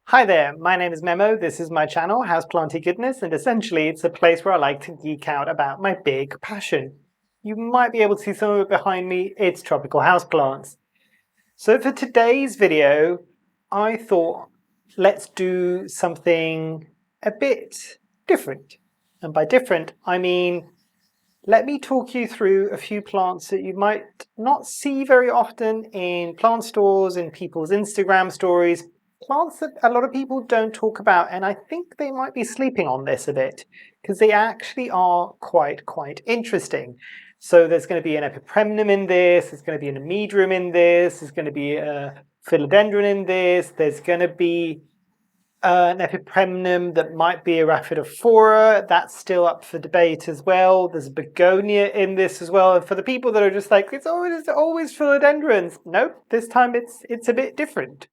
Hi there, my name is Memo, this is my channel, Houseplantygoodness, and essentially it's a place where I like to geek out about my big passion. You might be able to see some of it behind me, it's tropical houseplants. So for today's video, I thought let's do something a bit different. And by different, I mean, let me talk you through a few plants that you might not see very often in plant stores, in people's Instagram stories, plants that a lot of people don't talk about, and I think they might be sleeping on this a bit, because they actually are quite interesting. So there's going to be an Epipremnum in this, there's going to be an Amydrium in this, there's going to be a Philodendron in this, there's going to be an Epipremnum that might be a Rhaphidophora, that's still up for debate as well. There's Begonia in this as well. And for the people that are just like, it's always philodendrons. Nope, this time it's a bit different.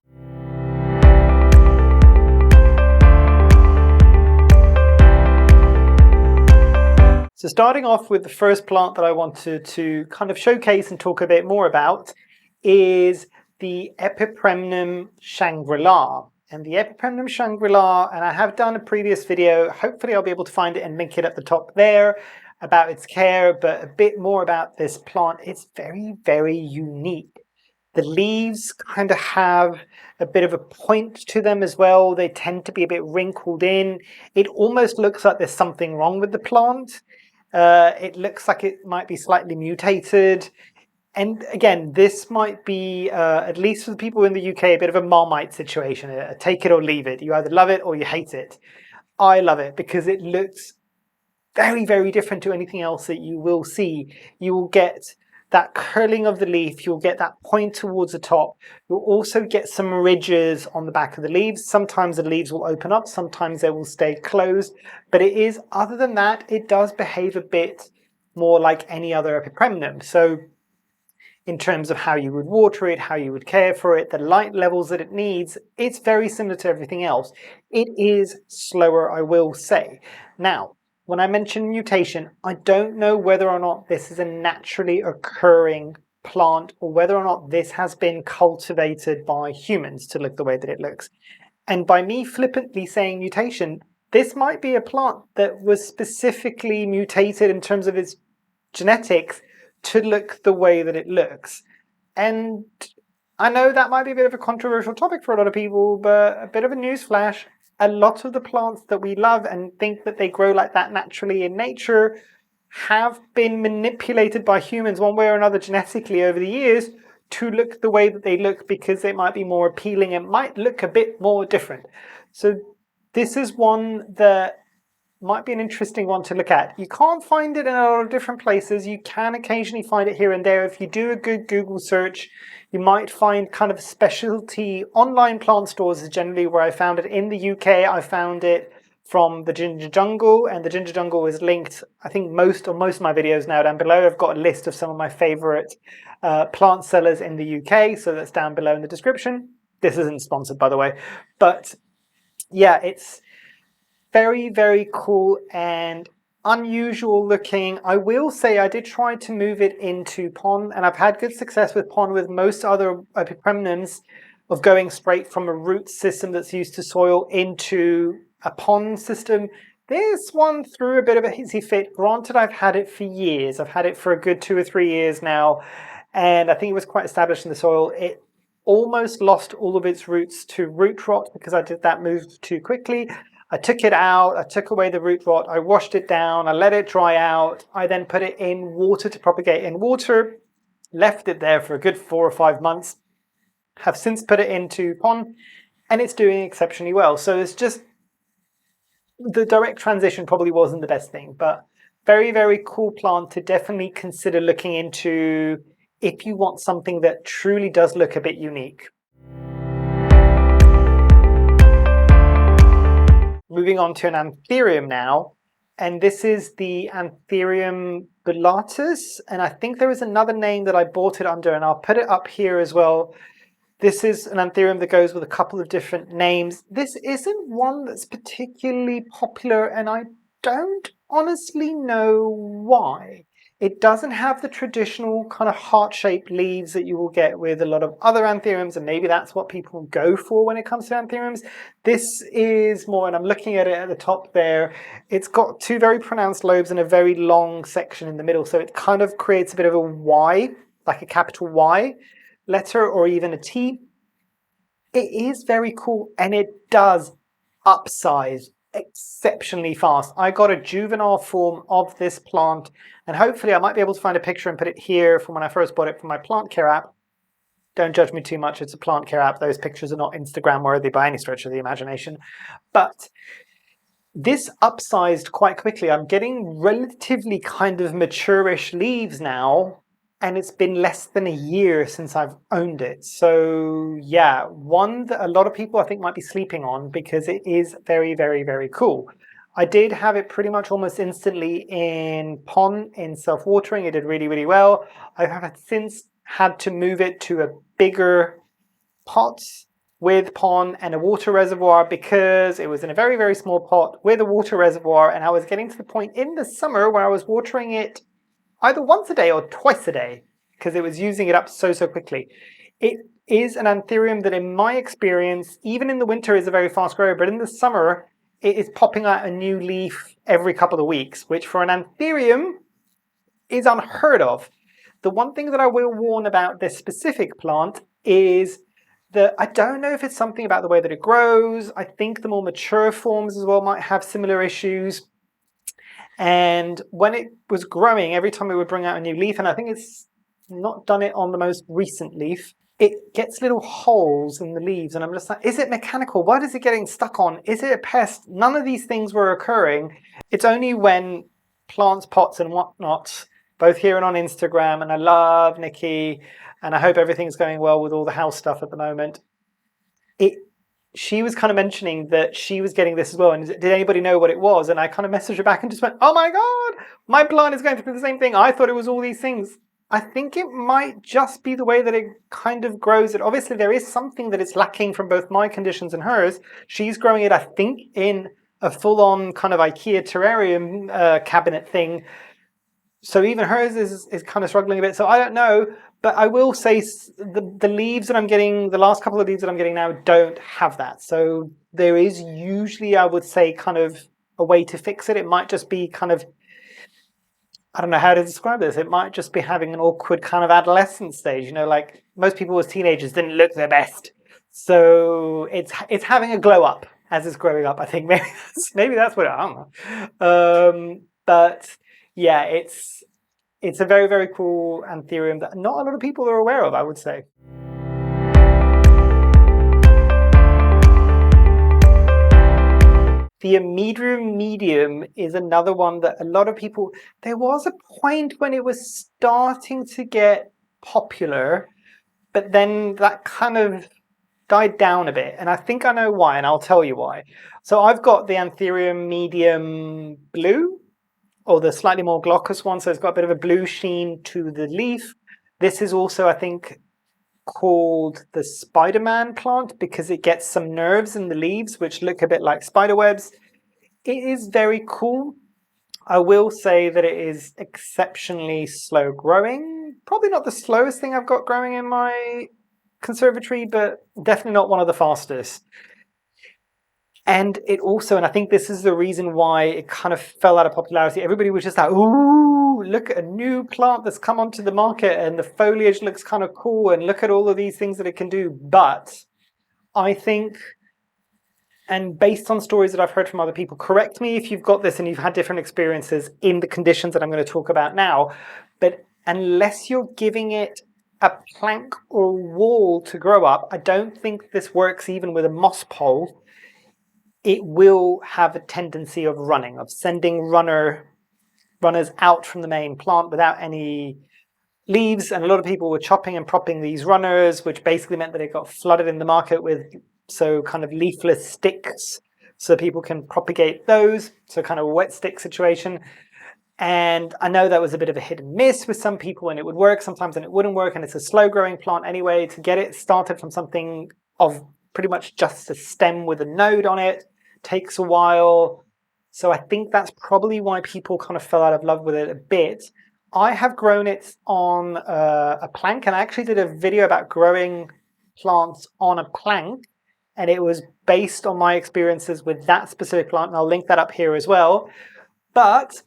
So starting off with the first plant that I wanted to kind of showcase and talk a bit more about is the Epipremnum Shangri. And the Epipremnum Shangri, and I have done a previous video, hopefully I'll be able to find it and link it at the top there, about its care, but a bit more about this plant. It's very unique. The leaves kind of have a bit of a point to them as well. They tend to be a bit wrinkled in. It almost looks like there's something wrong with the plant. It looks like it might be slightly mutated. And again, this might be, at least for the people in the UK, a bit of a Marmite situation, a take it or leave it. You either love it or you hate it. I love it because it looks very different to anything else that you will see. You will get that curling of the leaf, you'll get that point towards the top. You'll also get some ridges on the back of the leaves. Sometimes the leaves will open up, sometimes they will stay closed. But it is, other than that, it does behave a bit more like any other Epipremnum. So in terms of how you would water it, how you would care for it, the light levels that it needs, it's very similar to everything else. It is slower, I will say. Now, when I mention mutation, I don't know whether or not this is a naturally occurring plant or whether or not this has been cultivated by humans to look the way that it looks. And by me flippantly saying mutation, this might be a plant that was specifically mutated in terms of its genetics to look the way that it looks. And I know that might be a bit of a controversial topic for a lot of people, but a bit of a newsflash, a lot of the plants that we love and think that they grow like that naturally in nature have been manipulated by humans one way or another genetically over the years to look the way that they look because they might be more appealing and might look a bit more different. So this is one that might be an interesting one to look at. You can't find it in a lot of different places. You can occasionally find it here and there. If you do a good Google search, you might find kind of specialty online plant stores is generally where I found it. In the UK, I found it from the Ginger Jungle, and the Ginger Jungle is linked, I think most of my videos now down below. I've got a list of some of my favorite plant sellers in the UK, so that's down below in the description. This isn't sponsored, by the way, but yeah, it's very cool and unusual looking. I will say I did try to move it into pon, and I've had good success with pon with most other Epipremnums of going straight from a root system that's used to soil into a pon system. This one threw a bit of a hissy fit. Granted, I've had it for years. I've had it for a good 2 or 3 years now, and I think it was quite established in the soil. It almost lost all of its roots to root rot because I did that move too quickly. I took it out, I took away the root rot, I washed it down, I let it dry out, I then put it in water to propagate in water, left it there for a good 4 or 5 months, have since put it into pon, and it's doing exceptionally well. So it's just, the direct transition probably wasn't the best thing, but very cool plant to definitely consider looking into if you want something that truly does look a bit unique. Moving on to an Anthurium now, and this is the Anthurium Bullatus, and I think there is another name that I bought it under, and I'll put it up here as well. This is an Anthurium that goes with a couple of different names. This isn't one that's particularly popular, and I don't honestly know why. It doesn't have the traditional kind of heart-shaped leaves that you will get with a lot of other anthuriums, and maybe that's what people go for when it comes to anthuriums. This is more, and I'm looking at it at the top there, it's got two very pronounced lobes and a very long section in the middle, so it kind of creates a bit of a Y, like a capital Y letter or even a T. It is very cool, and it does upsize exceptionally fast. I got a juvenile form of this plant, and hopefully I might be able to find a picture and put it here from when I first bought it from my plant care app. Don't judge me too much, it's a plant care app. Those pictures are not Instagram worthy by any stretch of the imagination. But this upsized quite quickly. I'm getting relatively kind of mature-ish leaves now, and it's been less than a year since I've owned it. So yeah, one that a lot of people I think might be sleeping on because it is very, very, very cool. I did have it pretty much almost instantly in pon, in self-watering. It did really, really well. I have since had to move it to a bigger pot with pon and a water reservoir because it was in a very, very small pot with a water reservoir, and I was getting to the point in the summer where I was watering it either once a day or twice a day because it was using it up so quickly. It is an anthurium that in my experience, even in the winter, is a very fast grower, but in the summer, it is popping out a new leaf every couple of weeks, which for an anthurium is unheard of. The one thing that I will warn about this specific plant is that I don't know if it's something about the way that it grows. I think the more mature forms as well might have similar issues. And when it was growing, every time it would bring out a new leaf, and I think it's not done it on the most recent leaf, it gets little holes in the leaves, and I'm just like, is it mechanical? What is it getting stuck on? Is it a pest? None of these things were occurring. It's only when plants, pots and whatnot, both here and on Instagram, and I love Nikki, and I hope everything's going well with all the house stuff at the moment. She was kind of mentioning that she was getting this as well, and did anybody know what it was? And I kind of messaged her back and just went, oh my god, my plant is going through the same thing. I thought it was all these things. I think it might just be the way that it kind of grows it. Obviously, there is something that it's lacking from both my conditions and hers. She's growing it, I think, in a full-on kind of IKEA terrarium cabinet thing. So even hers is kind of struggling a bit. So I don't know. But I will say the leaves that I'm getting, the last couple of leaves that I'm getting now don't have that. So there is usually, I would say, kind of a way to fix it. It might just be kind of, I don't know how to describe this. It might just be having an awkward kind of adolescent stage. You know, like most people as teenagers didn't look their best. So it's having a glow up as it's growing up. I think maybe that's what, I don't know. But yeah, it's a very, very cool anthurium that not a lot of people are aware of, I would say. The Amydrium Medium is another one that a lot of people, there was a point when it was starting to get popular, but then that kind of died down a bit. And I think I know why, and I'll tell you why. So I've got the Anthurium Medium Blue, or the slightly more glaucous one, so it's got a bit of a blue sheen to the leaf. This is also, I think, called the Spider-Man plant because it gets some nerves in the leaves which look a bit like spider webs. It is very cool. I will say that it is exceptionally slow growing. Probably not the slowest thing I've got growing in my conservatory, but definitely not one of the fastest. And it also, and I think this is the reason why it kind of fell out of popularity, everybody was just like, ooh, look at a new plant that's come onto the market and the foliage looks kind of cool and look at all of these things that it can do. But I think, and based on stories that I've heard from other people, correct me if you've got this and you've had different experiences in the conditions that I'm going to talk about now, but unless you're giving it a plank or wall to grow up, I don't think this works even with a moss pole. It will have a tendency of running, of sending runners out from the main plant without any leaves. And a lot of people were chopping and propping these runners, which basically meant that it got flooded in the market with kind of leafless sticks, so people can propagate those. So kind of a wet stick situation. And I know that was a bit of a hit and miss with some people, and it would work sometimes and it wouldn't work. And it's a slow growing plant anyway. To get it started from something of pretty much just a stem with a node on it takes a while. So I think that's probably why people kind of fell out of love with it a bit. I have grown it on a plank, and I actually did a video about growing plants on a plank, and it was based on my experiences with that specific plant, and I'll link that up here as well. But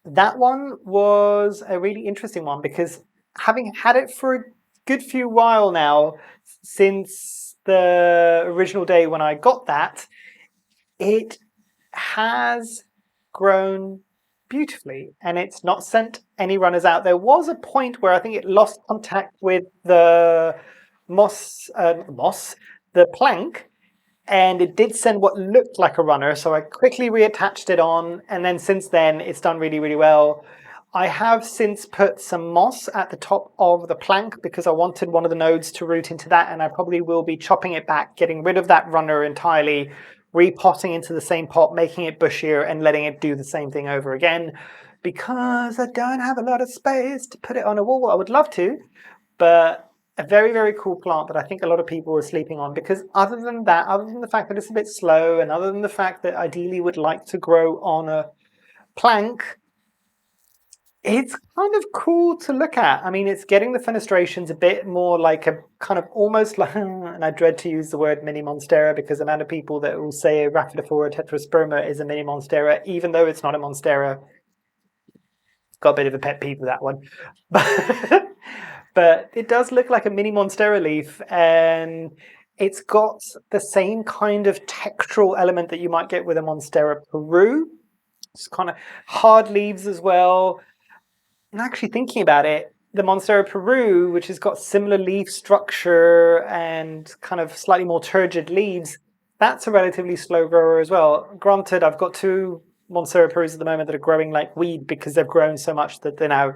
that one was a really interesting one because having had it for a good few while now, since the original day when I got that, it has grown beautifully and it's not sent any runners out. There was a point where I think it lost contact with the the plank, and it did send what looked like a runner, so I quickly reattached it on, and then since then it's done really, really well. I have since put some moss at the top of the plank because I wanted one of the nodes to root into that, and I probably will be chopping it back, getting rid of that runner entirely, repotting into the same pot, making it bushier, and letting it do the same thing over again because I don't have a lot of space to put it on a wall. I would love to, but a very, very cool plant that I think a lot of people are sleeping on because other than that, other than the fact that it's a bit slow and other than the fact that ideally would like to grow on a plank, it's kind of cool to look at. I mean, it's getting the fenestrations a bit more like a kind of almost like, and I dread to use the word mini monstera because the amount of people that will say a Rhaphidophora tetrasperma is a mini monstera, even though it's not a monstera. Got a bit of a pet peeve with that one. But it does look like a mini monstera leaf, and it's got the same kind of textural element that you might get with a Monstera Peru. It's kind of hard leaves as well. And actually thinking about it, the Monstera Peru, which has got similar leaf structure and kind of slightly more turgid leaves, that's a relatively slow grower as well. Granted, I've got two Monstera Perus at the moment that are growing like weed because they've grown so much that they're now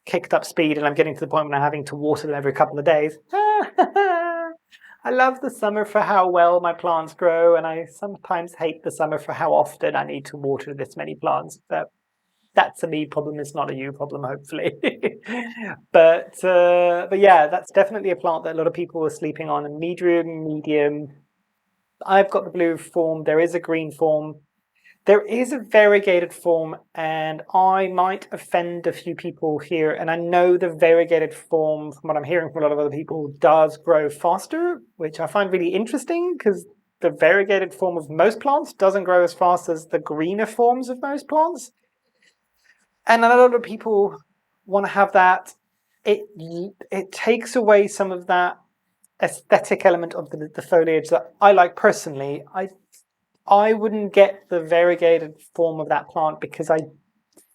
kicked up speed, and I'm getting to the point where I'm having to water them every couple of days. I love the summer for how well my plants grow, and I sometimes hate the summer for how often I need to water this many plants. But that's a me problem, it's not a you problem, hopefully. but yeah, that's definitely a plant that a lot of people are sleeping on. Amydrium Medium. I've got the blue form. There is a green form. There is a variegated form, and I might offend a few people here. And I know the variegated form, from what I'm hearing from a lot of other people, does grow faster, which I find really interesting because the variegated form of most plants doesn't grow as fast as the greener forms of most plants. And a lot of people want to have that. It takes away some of that aesthetic element of the foliage that I like personally. I wouldn't get the variegated form of that plant because I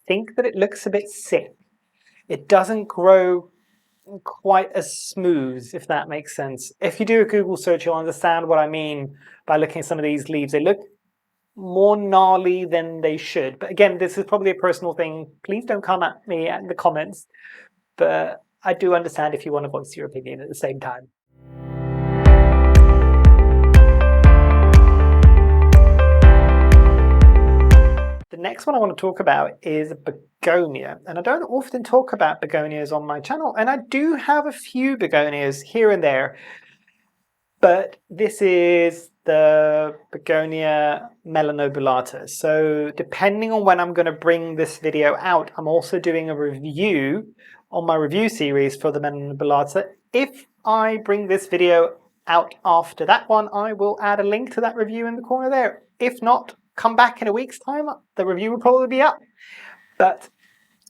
think that it looks a bit sick. It doesn't grow quite as smooth, if that makes sense. If you do a Google search, you'll understand what I mean by looking at some of these leaves. They look more gnarly than they should. But again, this is probably a personal thing. Please don't come at me in the comments. But I do understand if you want to voice your opinion at the same time. The next one I want to talk about is begonia, and I don't often talk about begonias on my channel, and I do have a few begonias here and there, but this is the Begonia Melanobullata. So depending on when I'm going to bring this video out, I'm also doing a review on my review series for the Melanobullata. If I bring this video out after that one, I will add a link to that review in the corner there. If not, come back in a week's time, the review will probably be up. But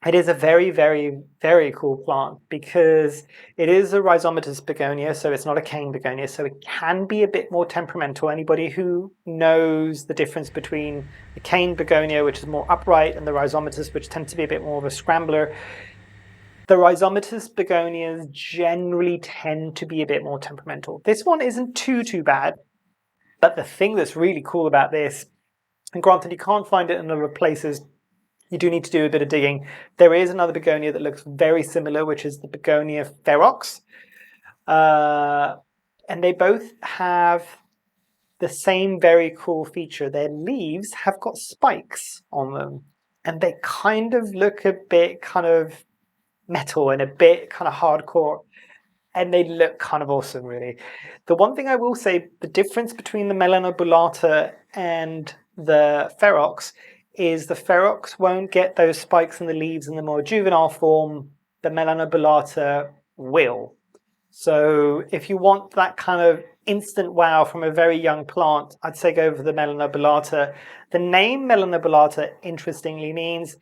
it is a very, very, very cool plant because it is a rhizomatous begonia, so it's not a cane begonia, so it can be a bit more temperamental. Anybody who knows the difference between the cane begonia, which is more upright, and the rhizomatous, which tends to be a bit more of a scrambler, the rhizomatous begonias generally tend to be a bit more temperamental. This one isn't too bad, but the thing that's really cool about this, and granted you can't find it in other places, you do need to do a bit of digging. There is another begonia that looks very similar, which is the Begonia ferox. And they both have the same very cool feature. Their leaves have got spikes on them, and they kind of look a bit kind of metal and a bit kind of hardcore, and they look kind of awesome, really. The one thing I will say, the difference between the Melanobullata and the ferox is the ferox won't get those spikes in the leaves in the more juvenile form. The Melanobullata will. So if you want that kind of instant wow from a very young plant, I'd say go for the Melanobullata. The name Melanobullata, interestingly, means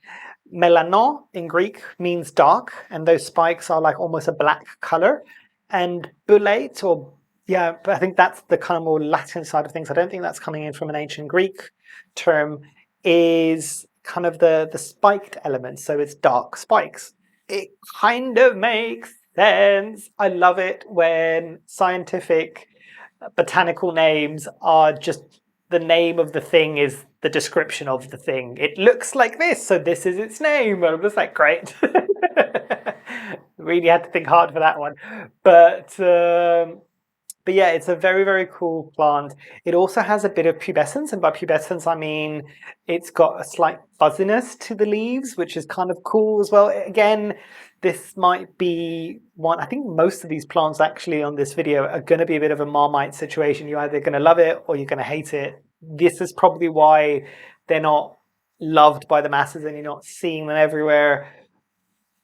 melano in Greek means dark, and those spikes are like almost a black color. And bullate, or yeah, but I think that's the kind of more Latin side of things. I don't think that's coming in from an ancient Greek term, is kind of the spiked element. So it's dark spikes. It kind of makes sense. I love it when scientific botanical names are just the name of the thing is the description of the thing. It looks like this, so this is its name. And I'm just like, great. Really had to think hard for that one. But yeah, it's a very, very cool plant. It also has a bit of pubescence, and by pubescence I mean it's got a slight fuzziness to the leaves, which is kind of cool as well. Again, this might be one, I think most of these plants actually on this video are going to be a bit of a Marmite situation. You're either going to love it or you're going to hate it. This is probably why they're not loved by the masses and you're not seeing them everywhere.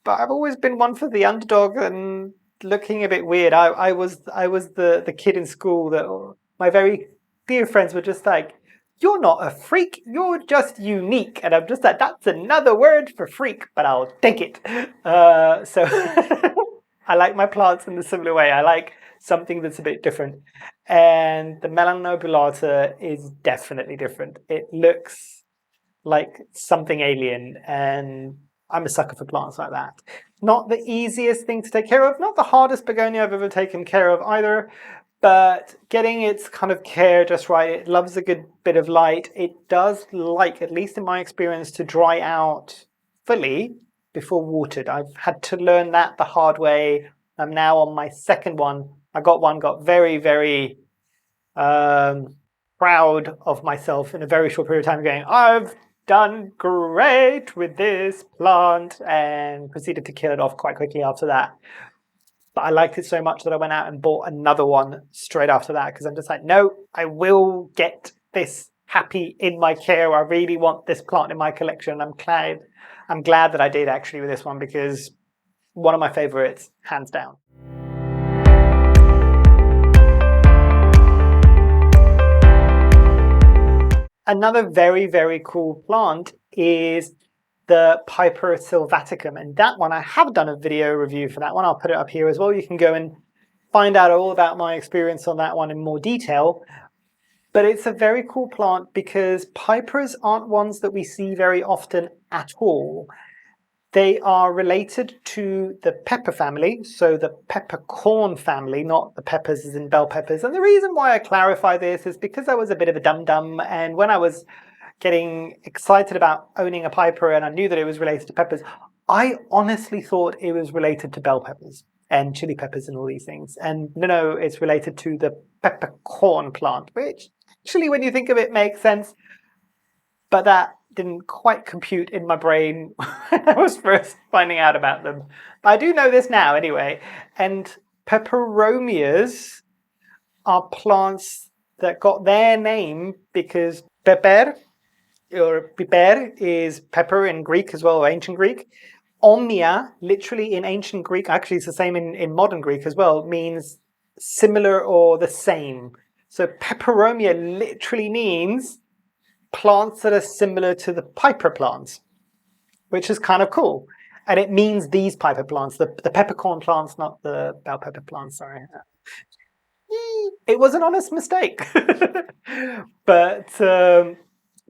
But I've always been one for the underdog and looking a bit weird. I was the kid in school that my very dear friends were just like, you're not a freak, you're just unique. And I'm just like, that's another word for freak, but I'll take it. So I like my plants in a similar way. I like something that's a bit different. And the Melanobullata is definitely different. It looks like something alien, and I'm a sucker for plants like that. Not the easiest thing to take care of, not the hardest begonia I've ever taken care of either, but getting its kind of care just right. It loves a good bit of light. It does like, at least in my experience, to dry out fully before watered. I've had to learn that the hard way. I'm now on my second one. I got very, very proud of myself in a very short period of time going, I've done great with this plant, and proceeded to kill it off quite quickly after that. But I liked it so much that I went out and bought another one straight after that, because I'm just like, no, I will get this happy in my care. I really want this plant in my collection. I'm glad that I did actually with this one, because one of my favorites, hands down. Another very, very cool plant is the Piper Sylvaticum, and that one I have done a video review for that one. I'll put it up here as well. You can go and find out all about my experience on that one in more detail. But it's a very cool plant because Pipers aren't ones that we see very often at all. They are related to the pepper family, so the peppercorn family, not the peppers as in bell peppers. And the reason why I clarify this is because I was a bit of a dum-dum, and when I was getting excited about owning a Piper and I knew that it was related to peppers, I honestly thought it was related to bell peppers and chili peppers and all these things. And no, it's related to the peppercorn plant, which actually, when you think of it, makes sense. But that didn't quite compute in my brain when I was first finding out about them. But I do know this now anyway. And peperomias are plants that got their name because pepper, or piper, is pepper in Greek as well, or ancient Greek. Omnia, literally in ancient Greek, actually it's the same in modern Greek as well, means similar or the same. So peperomia literally means plants that are similar to the Piper plants, which is kind of cool. And it means these Piper plants, the peppercorn plants, not the bell pepper plants, sorry. It was an honest mistake. But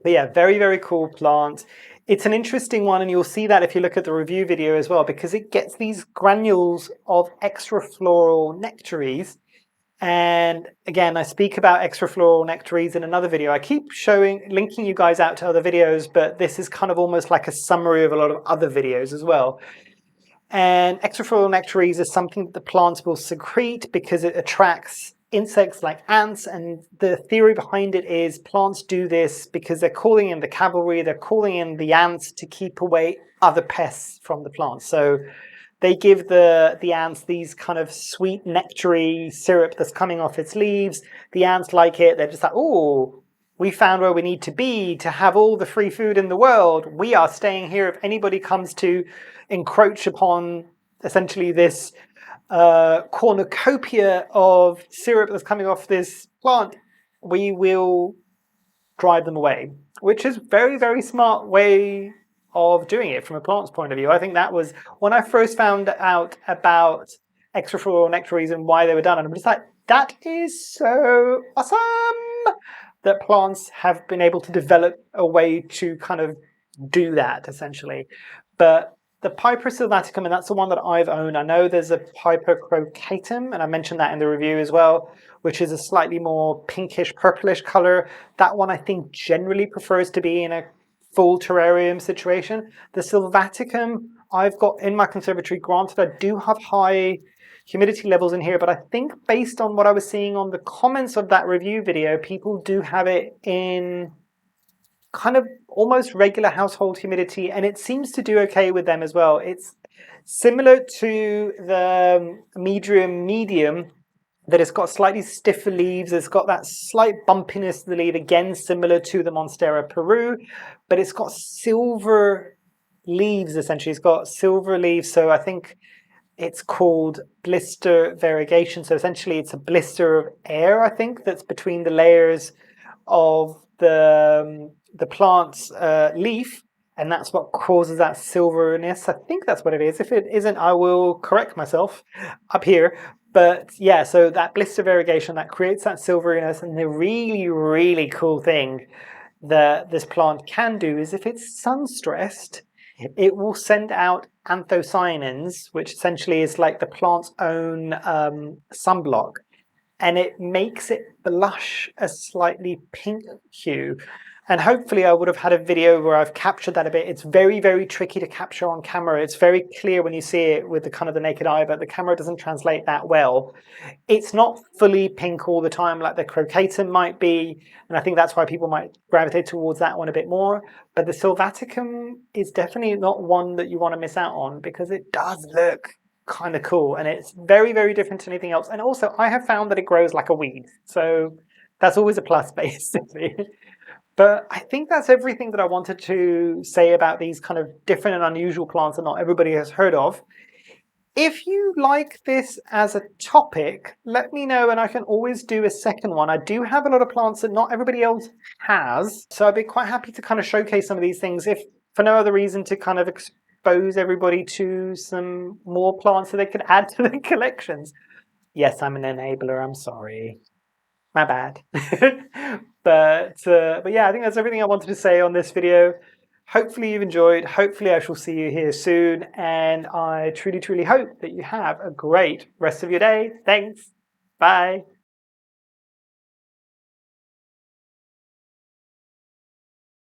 yeah, very, very cool plant. It's an interesting one, and you'll see that if you look at the review video as well, because it gets these granules of extrafloral nectaries. And again, I speak about extrafloral nectaries in another video. I keep linking you guys out to other videos, but this is kind of almost like a summary of a lot of other videos as well. And extrafloral nectaries is something that the plants will secrete because it attracts insects like ants. And the theory behind it is plants do this because they're calling in the cavalry, they're calling in the ants to keep away other pests from the plants. So they give the ants these kind of sweet nectary syrup that's coming off its leaves. The ants like it. They're just like, oh, we found where we need to be to have all the free food in the world. We are staying here. If anybody comes to encroach upon essentially this cornucopia of syrup that's coming off this plant, we will drive them away, which is very, very smart way of doing it from a plant's point of view. I think that was when I first found out about extrafloral nectaries and why they were done, and I'm just like, that is so awesome that plants have been able to develop a way to kind of do that essentially. But the Piper Sylvaticum, and that's the one that I've owned. I know there's a Piper crocatum, and I mentioned that in the review as well, which is a slightly more pinkish, purplish color. That one I think generally prefers to be in a full terrarium situation. The Sylvaticum I've got in my conservatory. Granted, I do have high humidity levels in here, but I think based on what I was seeing on the comments of that review video, people do have it in kind of almost regular household humidity, and it seems to do okay with them as well. It's similar to the Amydrium Medium, that it's got slightly stiffer leaves. It's got that slight bumpiness to the leaf, again similar to the Monstera Peru, but it's got silver leaves essentially. It's got silver leaves, so I think it's called blister variegation. So essentially it's a blister of air, I think, that's between the layers of the plant's leaf, and that's what causes that silverness. I think that's what it is. If it isn't, I will correct myself up here. But yeah, so that blister variegation, that creates that silveriness, and the really, really cool thing that this plant can do is if it's sun stressed, it will send out anthocyanins, which essentially is like the plant's own sunblock, and it makes it blush a slightly pink hue. And hopefully I would have had a video where I've captured that a bit. It's very, very tricky to capture on camera. It's very clear when you see it with the kind of the naked eye, but the camera doesn't translate that well. It's not fully pink all the time like the crocatum might be, and I think that's why people might gravitate towards that one a bit more. But the Sylvaticum is definitely not one that you want to miss out on, because it does look kind of cool, and it's very, very different to anything else. And also I have found that it grows like a weed, so that's always a plus basically. But I think that's everything that I wanted to say about these kind of different and unusual plants that not everybody has heard of. If you like this as a topic, let me know and I can always do a second one. I do have a lot of plants that not everybody else has, so I'd be quite happy to kind of showcase some of these things, if for no other reason to kind of expose everybody to some more plants that they could add to their collections. Yes, I'm an enabler, I'm sorry. My bad. But yeah, I think that's everything I wanted to say on this video. Hopefully you've enjoyed. Hopefully I shall see you here soon. And I truly, truly hope that you have a great rest of your day. Thanks. Bye.